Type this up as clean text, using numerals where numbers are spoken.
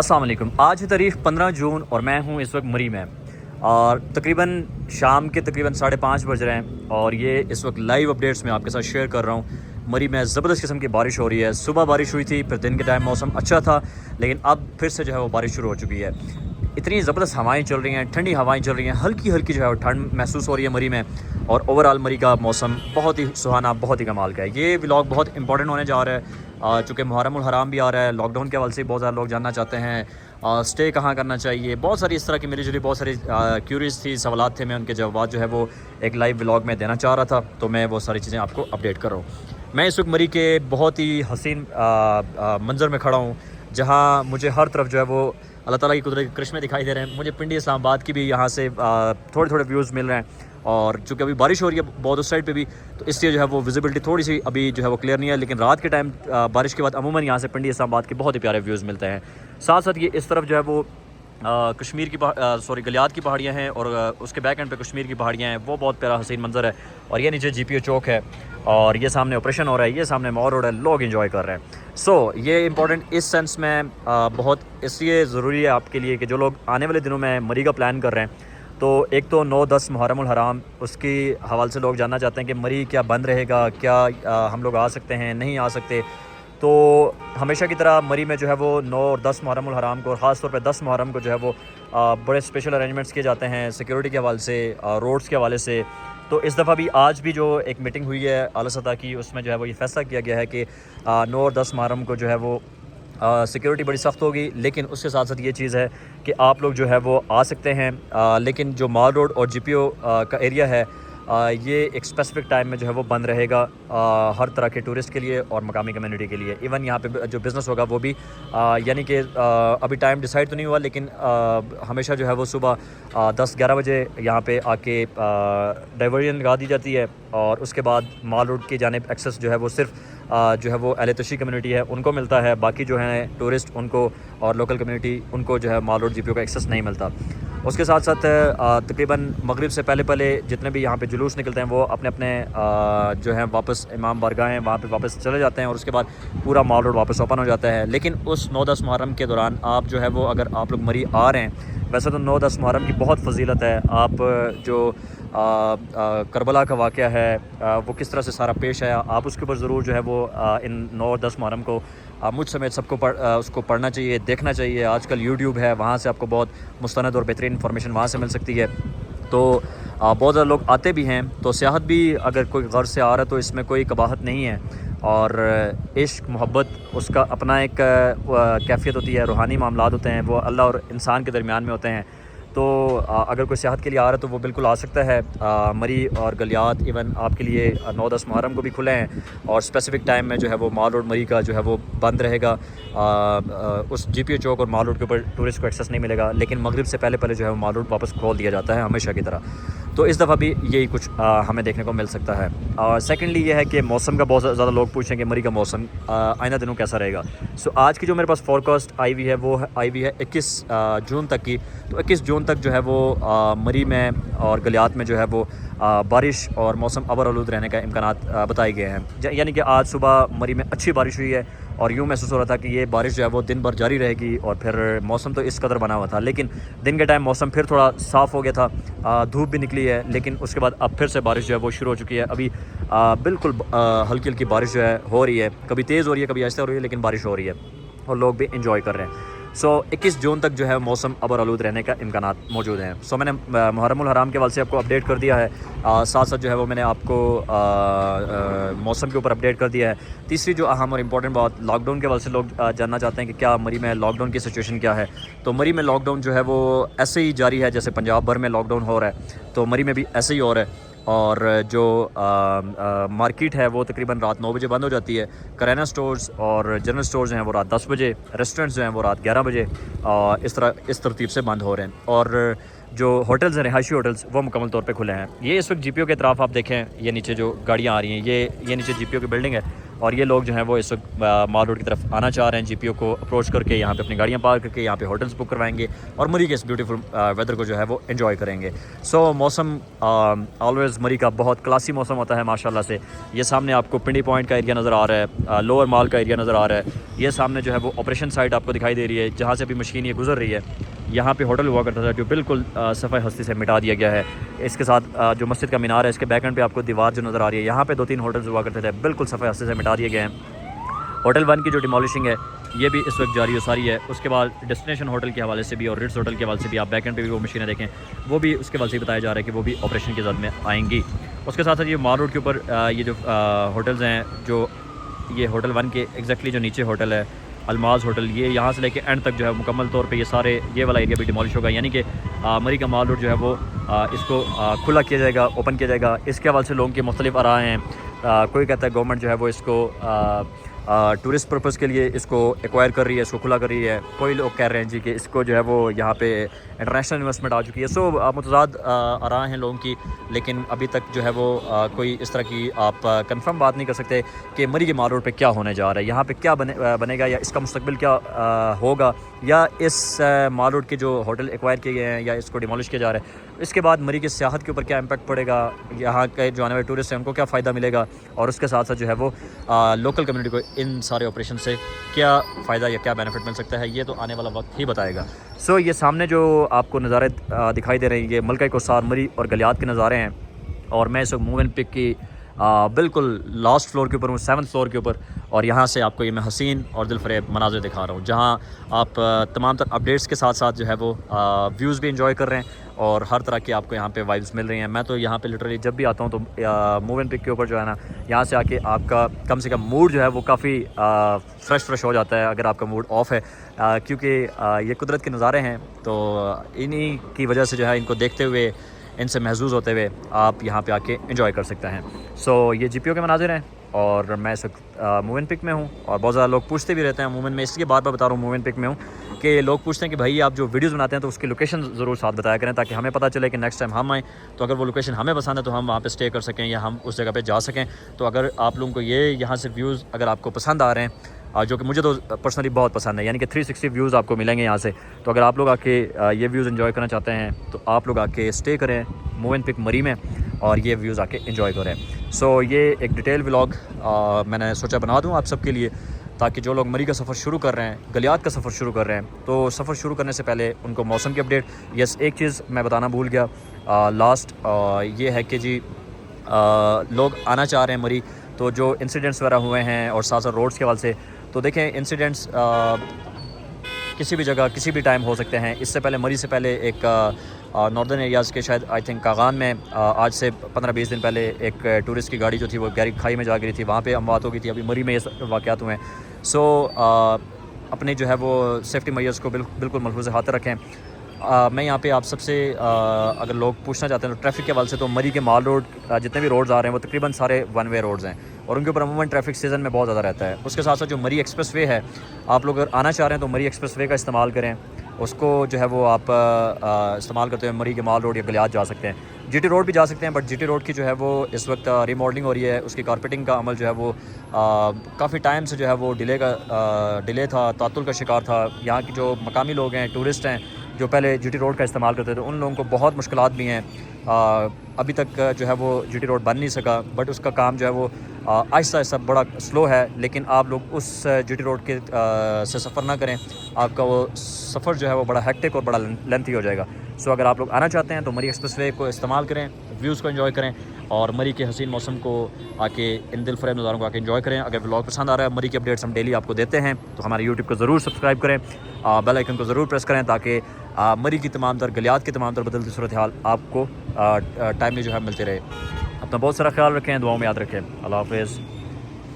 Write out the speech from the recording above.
السلام علیکم. آج ہے تاریخ 15 جون اور میں ہوں اس وقت مری میں اور تقریباً شام کے تقریباً 5:30 بج رہے ہیں اور یہ اس وقت لائیو اپڈیٹس میں آپ کے ساتھ شیئر کر رہا ہوں. مری میں زبردست قسم کی بارش ہو رہی ہے. صبح بارش ہوئی تھی، پھر دن کے ٹائم موسم اچھا تھا، لیکن اب پھر سے جو ہے وہ بارش شروع ہو چکی ہے. اتنی زبردست ہوائیں چل رہی ہیں، ٹھنڈی ہوائیں چل رہی ہیں، ہلکی ہلکی جو ہے وہ ٹھنڈ محسوس ہو رہی ہے مری میں. اور اوور آل مری کا موسم بہت ہی سہانا، بہت ہی کمال کا ہے. یہ ولاگ بہت امپورٹنٹ ہونے جا رہا ہے چونکہ محرم الحرام بھی آ رہا ہے. لاک ڈاؤن کے حوالے سے بہت زیادہ لوگ جاننا چاہتے ہیں اسٹے کہاں کرنا چاہیے. بہت ساری اس طرح کی ملی جلی بہت ساری کیوریز تھی، سوالات تھے. میں ان کے جوابات جو ہے وہ ایک لائیو ولاگ میں دینا چاہ رہا تھا، تو میں وہ ساری چیزیں آپ کو اپڈیٹ کر رہا ہوں. میں اس وقت مری کے بہت ہی حسین منظر میں کھڑا ہوں، جہاں مجھے ہر طرف جو ہے وہ اللہ تعالیٰ کی قدرت کے کرشمے دکھائی دے رہے ہیں. مجھے پنڈی اسلام آباد کی بھی یہاں سے تھوڑے تھوڑے ویوز مل رہے ہیں، اور چونکہ ابھی بارش ہو رہی ہے بہت اس سائڈ پہ بھی، تو اس لیے جو ہے وہ ویزیبلٹی تھوڑی سی ابھی جو ہے وہ کلیئر نہیں ہے. لیکن رات کے ٹائم بارش کے بعد عموماً یہاں سے پنڈی اسلام آباد کے بہت ہی پیارے ویوز ملتے ہیں. ساتھ ساتھ یہ اس طرف جو ہے وہ کشمیر کی گلیات کی پہاڑیاں ہیں، اور اس کے بیک اینڈ پہ کشمیر کی پہاڑیاں ہیں. وہ بہت پیارا حسین منظر ہے. اور یہ نیچے GPO چوک ہے، اور یہ سامنے آپریشن ہو رہا ہے، یہ سامنے مال روڈ ہے. لوگ انجوائے کر رہے ہیں. یہ امپورٹنٹ اس سینس میں بہت اس لیے ضروری ہے آپ کے لیے کہ جو لوگ آنے والے دنوں میں مری کا پلان کر رہے ہیں، تو ایک تو 9-10 محرم الحرام، اس کی حوالے سے لوگ جاننا چاہتے ہیں کہ مری کیا بند رہے گا، کیا ہم لوگ آ سکتے ہیں، نہیں آ سکتے. تو ہمیشہ کی طرح مری میں جو ہے وہ 9 اور 10 محرم الحرام کو، اور خاص طور پہ 10 محرم کو جو ہے وہ بڑے اسپیشل ارینجمنٹس کیے جاتے ہیں سیکیورٹی کے حوالے سے، روڈز کے حوالے سے. تو اس دفعہ بھی آج بھی جو ایک میٹنگ ہوئی ہے اعلیٰ سطح کی، اس میں جو ہے وہ یہ فیصلہ کیا گیا ہے کہ 9 اور 10 محرم کو جو ہے وہ سیکیورٹی بڑی سخت ہوگی. لیکن اس کے ساتھ ساتھ یہ چیز ہے کہ آپ لوگ جو ہے وہ آ سکتے ہیں، لیکن جو مال روڈ اور GPO کا ایریا ہے، یہ ایک اسپیسیفک ٹائم میں جو ہے وہ بند رہے گا ہر طرح کے ٹورسٹ کے لیے اور مقامی کمیونٹی کے لیے. ایون یہاں پہ جو بزنس ہوگا وہ بھی یعنی کہ ابھی ٹائم ڈیسائیڈ تو نہیں ہوا، لیکن ہمیشہ جو ہے وہ صبح 10-11 بجے یہاں پہ آ کے ڈائیورژن لگا دی جاتی ہے، اور اس کے بعد مال روڈ کی جانب ایکسیس جو ہے وہ صرف جو ہے وہ اہل تشیع کمیونٹی ہے ان کو ملتا ہے. باقی جو ہیں ٹورسٹ ان کو اور لوکل کمیونٹی ان کو جو ہے مال روڈ GPO کا ایکسیس نہیں ملتا. اس کے ساتھ ساتھ تقریباً مغرب سے پہلے جتنے بھی یہاں پہ جلوس نکلتے ہیں وہ اپنے اپنے جو ہیں واپس امام بارگاہ ہیں وہاں پہ واپس چلے جاتے ہیں، اور اس کے بعد پورا مال روڈ واپس اوپن ہو جاتا ہے. لیکن اس 9-10 محرم کے دوران آپ جو ہے وہ اگر آپ لوگ مری آ رہے ہیں، ویسے تو 9-10 محرم کی بہت فضیلت ہے. آپ جو کربلا کا واقعہ ہے وہ کس طرح سے سارا پیش آیا، آپ اس کے اوپر ضرور جو ہے وہ ان 9-10 محرم کو مجھ سمیت سب کو اس کو پڑھنا چاہیے، دیکھنا چاہیے. آج کل YouTube ہے، وہاں سے آپ کو بہت مستند اور بہترین انفارمیشن وہاں سے مل سکتی ہے. تو بہت زیادہ لوگ آتے بھی ہیں. تو سیاحت بھی اگر کوئی غرض سے آ رہا ہے تو اس میں کوئی قباحت نہیں ہے. اور عشق محبت اس کا اپنا ایک کیفیت ہوتی ہے، روحانی معاملات ہوتے ہیں، وہ اللہ اور انسان کے درمیان میں ہوتے ہیں. تو اگر کوئی سیاحت کے لیے آ رہا ہے تو وہ بالکل آ سکتا ہے. مری اور گلیات ایون آپ کے لیے 9-10 محرم کو بھی کھلے ہیں، اور اسپیسیفک ٹائم میں جو ہے وہ مال روڈ مری کا جو ہے وہ بند رہے گا. اس GPO چوک اور مال روڈ کے اوپر ٹورسٹ کو ایکسیس نہیں ملے گا. لیکن مغرب سے پہلے جو ہے وہ مال روڈ واپس کھول دیا جاتا ہے ہمیشہ کی طرح. تو اس دفعہ بھی یہی کچھ ہمیں دیکھنے کو مل سکتا ہے. اور سیکنڈلی یہ ہے کہ موسم کا بہت زیادہ لوگ پوچھیں کہ مری کا موسم آئندہ دنوں کیسا رہے گا. آج کی جو میرے پاس فور کاسٹ آئی ہوئی ہے وہ آئی ہوئی ہے 21 جون تک کی. تو 21 جون تک جو ہے وہ مری میں اور گلیات میں جو ہے وہ بارش اور موسم ابر آلود رہنے کا امکانات بتائے گئے ہیں. یعنی کہ آج صبح مری میں اچھی بارش ہوئی ہے، اور یوں محسوس ہو رہا تھا کہ یہ بارش جو ہے وہ دن بھر جاری رہے گی. اور پھر موسم تو اس قدر بنا ہوا تھا، لیکن دن کے ٹائم موسم پھر تھوڑا صاف ہو گیا تھا، دھوپ بھی نکلی ہے. لیکن اس کے بعد اب پھر سے بارش جو ہے وہ شروع ہو چکی ہے. ابھی بالکل ہلکی ہلکی بارش جو ہے ہو رہی ہے، کبھی تیز ہو رہی ہے کبھی آہستہ ہو رہی ہے، لیکن بارش ہو رہی ہے اور لوگ بھی انجوائے کر رہے ہیں. 21 جون تک جو ہے موسم ابر آلود رہنے کا امکانات موجود ہیں. میں نے محرم الحرام کے حوالے سے آپ کو اپڈیٹ کر دیا ہے. ساتھ ساتھ جو ہے وہ میں نے آپ کو موسم کے اوپر اپڈیٹ کر دیا ہے. تیسری جو اہم اور امپورٹنٹ بات لاک ڈاؤن کے حوالے سے لوگ جاننا چاہتے ہیں کہ کیا مری میں لاک ڈاؤن کی سچویشن کیا ہے. تو مری میں لاک ڈاؤن جو ہے وہ ایسے ہی جاری ہے جیسے پنجاب بھر میں لاک ڈاؤن ہو رہا ہے، تو مری میں بھی ایسے ہی ہو رہا ہے. اور جو مارکیٹ ہے وہ تقریباً رات 9 بجے بند ہو جاتی ہے. کریانہ سٹورز اور جنرل سٹورز ہیں وہ رات 10 بجے، ریسٹورنٹس جو ہیں وہ رات 11 بجے اس ترتیب سے بند ہو رہے ہیں. اور جو ہوٹلز ہیں، رہائشی ہوٹلز، وہ مکمل طور پہ کھلے ہیں. یہ اس وقت GPO کے طرف آپ دیکھیں، یہ نیچے جو گاڑیاں آ رہی ہیں، یہ نیچے GPO کی بلڈنگ ہے، اور یہ لوگ جو ہیں وہ اس وقت مال روڈ کی طرف آنا چاہ رہے ہیں. جی پی او کو اپروچ کر کے یہاں پہ اپنی گاڑیاں پارک کر کے یہاں پہ ہوٹلس بک کروائیں گے اور مری کے اس بیوٹیفل ویدر کو جو ہے وہ انجوائے کریں گے. سو موسم آلویز مری کا بہت کلاسی موسم ہوتا ہے ماشاءاللہ سے. یہ سامنے آپ کو پنڈی پوائنٹ کا ایریا نظر آ رہا ہے, لوور مال کا ایریا نظر آ رہا ہے. یہ سامنے جو ہے وہ آپریشن سائٹ آپ کو دکھائی دے رہی ہے جہاں سے بھی مشین یہ گزر رہی ہے. یہاں پہ ہوٹل ہوا کرتا تھا جو بالکل صفائی ہستی سے مٹا دیا گیا ہے. اس کے ساتھ جو مسجد کا مینار ہے اس کے بیک اینڈ پہ آپ کو دیوار جو نظر آ رہی ہے, یہاں پہ 2-3 ہوٹلز ہوا کرتے تھے بالکل صفائی ہستی سے مٹا دیے گئے ہیں. ہوٹل 1 کی جو ڈیمالشنگ ہے یہ بھی اس وقت جاری و ساری ہے. اس کے بعد ڈیسٹینیشن ہوٹل کے حوالے سے بھی اور ریٹس ہوٹل کے حوالے سے بھی آپ بیک اینڈ پہ بھی وہ مشینیں دیکھیں, وہ بھی اس کے حوالے سے بتایا جا رہا ہے کہ وہ بھی آپریشن کی زد میں آئیں گی. اس کے ساتھ ساتھ یہ مال روڈ کے اوپر یہ جو ہوٹلز ہیں, جو یہ ہوٹل 1 کے ایگزیکٹلی جو نیچے ہوٹل ہے الماز ہوٹل, یہ یہاں سے لے کے اینڈ تک جو ہے مکمل طور پہ یہ سارے یہ والا ایریا بھی ڈیمالش ہوگا. یعنی کہ مری کا مال روڈ جو ہے وہ اس کو کھلا کیا جائے گا, اوپن کیا جائے گا. اس کے حوالے سے لوگوں کے مختلف آراء ہیں. کوئی کہتا ہے گورنمنٹ جو ہے وہ اس کو ٹورسٹ پرپز کے لیے اس کو ایکوائر کر رہی ہے, اس کو کھلا کر رہی ہے. کوئی لوگ کہہ رہے ہیں جی کہ اس کو جو ہے وہ یہاں پہ انٹرنیشنل انویسٹمنٹ آ چکی ہے. سو متضاد آراء ہیں لوگوں کی, لیکن ابھی تک جو ہے وہ کوئی اس طرح کی آپ کنفرم بات نہیں کر سکتے کہ مری کے مال روڈ پہ کیا ہونے جا رہا ہے, یہاں پہ کیا بنے گا, یا اس کا مستقبل کیا ہوگا, یا اس مال روڈ کے جو ہوٹل ایکوائر کیے گئے ہیں یا اس کو ڈیمالش کیا جا رہا ہے اس کے بعد مری کی سیاحت کے اوپر کیا امپیکٹ پڑے گا, یہاں کے جو آنے والے ٹورسٹ ہیں ان کو کیا فائدہ ملے گا, اور اس کے ساتھ ساتھ جو ہے وہ لوکل کمیونٹی کو ان سارے آپریشن سے کیا فائدہ یا کیا بینیفٹ مل سکتا ہے, یہ تو آنے والا وقت ہی بتائے گا. سو یہ سامنے جو آپ کو نظارے دکھائی دے رہے ہیں یہ ملکہ کوثار مری اور گلیات کے نظارے ہیں. اور میں اس وقت موو اینڈ پک کی بالکل لاسٹ فلور کے اوپر ہوں, 7th فلور کے اوپر, اور یہاں سے آپ کو یہ میں حسین اور دل فریب مناظر دکھا رہا ہوں جہاں آپ تمام تر اپڈیٹس کے ساتھ ساتھ جو ہے وہ ویوز بھی انجوائے کر رہے ہیں اور ہر طرح کی آپ کو یہاں پہ وائبس مل رہی ہیں. میں تو یہاں پہ لٹرلی جب بھی آتا ہوں تو موو اینڈ پک کے اوپر جو ہے نا, یہاں سے آ کے آپ کا کم سے کم موڈ جو ہے وہ کافی فریش ہو جاتا ہے اگر آپ کا موڈ آف ہے, کیونکہ یہ قدرت کے نظارے ہیں. تو انہی کی وجہ سے جو ہے ان کو دیکھتے ہوئے, ان سے محظوظ ہوتے ہوئے آپ یہاں پہ آ کے انجوائے کر سکتے ہیں. سو یہ جی پی او کے مناظر ہیں اور میں اس وقت موو اینڈ پک میں ہوں. اور بہت زیادہ لوگ پوچھتے بھی رہتے ہیں موو اینڈ میں, اس لیے بار بار بتا رہا ہوں موو اینڈ پک میں ہوں کہ لوگ پوچھتے ہیں کہ بھائی آپ جو ویڈیوز بناتے ہیں تو اس کی لوکیشن ضرور ساتھ بتایا کریں تاکہ ہمیں پتہ چلے کہ نیکسٹ ٹائم ہم آئیں تو اگر وہ لوکیشن ہمیں پسند ہے تو ہم وہاں پہ اسٹے کر سکیں یا ہم اس جگہ پہ جا سکیں. تو اگر آپ لوگوں کو یہ یہاں سے ویوز اگر آپ کو پسند آ رہے ہیں, جو کہ مجھے تو پرسنلی بہت پسند ہے, یعنی کہ 360 ویوز آپ کو ملیں گے یہاں سے, تو اگر آپ لوگ آ کے یہ ویوز انجوائے کرنا چاہتے ہیں تو آپ لوگ آ کے اسٹے کریں موو اینڈ پک مری میں اور یہ ویوز آ کے انجوائے کریں. سو یہ ایک ڈیٹیل ولاگ میں نے سوچا بنا دوں آپ سب کے لیے, تاکہ جو لوگ مری کا سفر شروع کر رہے ہیں, گلیات کا سفر شروع کر رہے ہیں, تو سفر شروع کرنے سے پہلے ان کو موسم کی اپڈیٹ. یس, ایک چیز میں بتانا بھول گیا لاسٹ, یہ ہے کہ جی لوگ آنا چاہ رہے ہیں مری, تو جو انسیڈنٹس وغیرہ ہوئے ہیں اور ساتھ ساتھ روڈس کے حوالے سے, تو دیکھیں انسیڈنٹس کسی بھی جگہ کسی بھی ٹائم ہو سکتے ہیں. اس سے پہلے مری سے پہلے ایک ناردرن ایریاز کے شاید آئی تھنک کاغان میں آج سے 15-20 دن پہلے ایک ٹورسٹ کی گاڑی جو تھی وہ گہری کھائی میں جا گری تھی, وہاں پہ اموات ہو گئی تھی. ابھی مری میں یہ واقعات ہوئے ہیں. سو اپنے جو ہے وہ سیفٹی میئرز کو بالکل ملحوظ ہاتھ رکھیں. میں یہاں پہ آپ سب سے اگر لوگ پوچھنا چاہتے ہیں تو ٹریفک کے حوالے سے, تو مری کے مال روڈ جتنے بھی روڈز آ رہے ہیں وہ تقریباً سارے 1 وے روڈز ہیں اور ان کے اوپر عموماً ٹریفک سیزن میں بہت زیادہ رہتا ہے. اس کے ساتھ ساتھ جو مری ایکسپریس وے ہے, آپ لوگ اگر آنا چاہ رہے ہیں تو مری ایکسپریس وے کا استعمال کریں. اس کو جو ہے وہ آپ استعمال کرتے ہوئے مری کے مال روڈ یا گلیات جا سکتے ہیں. جی ٹی روڈ بھی جا سکتے ہیں, بٹ جی ٹی روڈ کی جو ہے وہ اس وقت ریماڈلنگ ہو رہی ہے. اس کی کارپیٹنگ کا عمل جو ہے وہ کافی ٹائم سے جو ہے وہ ڈیلے تھا, تعطل کا شکار تھا. یہاں کی جو مقامی لوگ ہیں, ٹورسٹ ہیں جو پہلے جی ٹی روڈ کا استعمال کرتے تھے, ان لوگوں کو بہت مشکلات بھی ہیں. ابھی تک جو ہے وہ جی ٹی روڈ بن نہیں سکا, بٹ اس کا کام جو ہے وہ آہستہ آہستہ بڑا سلو ہے. لیکن آپ لوگ اس جی ٹی روڈ کے سے سفر نہ کریں, آپ کا وہ سفر جو ہے وہ بڑا ہیکٹک اور بڑا لینتھی ہو جائے گا. سو اگر آپ لوگ آنا چاہتے ہیں تو مری ایکسپریس وے کو استعمال کریں, ویوز کو انجوائے کریں اور مری کے حسین موسم کو آ کے ان دل فریب نظاروں کو آ کے انجوائے کریں. اگر ولاگ پسند آ رہا ہے, مری کی اپڈیٹس ہم ڈیلی آپ کو دیتے ہیں, تو ہمارے یوٹیوب کو ضرور سبسکرائب کریں, بیل آئیکن کو ضرور پریس کریں تاکہ مری کی تمام تر گلیات کی تمام تر بدلتی صورتحال آپ کو ٹائملی جو ہے ملتے رہے. اپنا بہت سارا خیال رکھیں, دعاؤں میں یاد رکھیں. اللہ حافظ.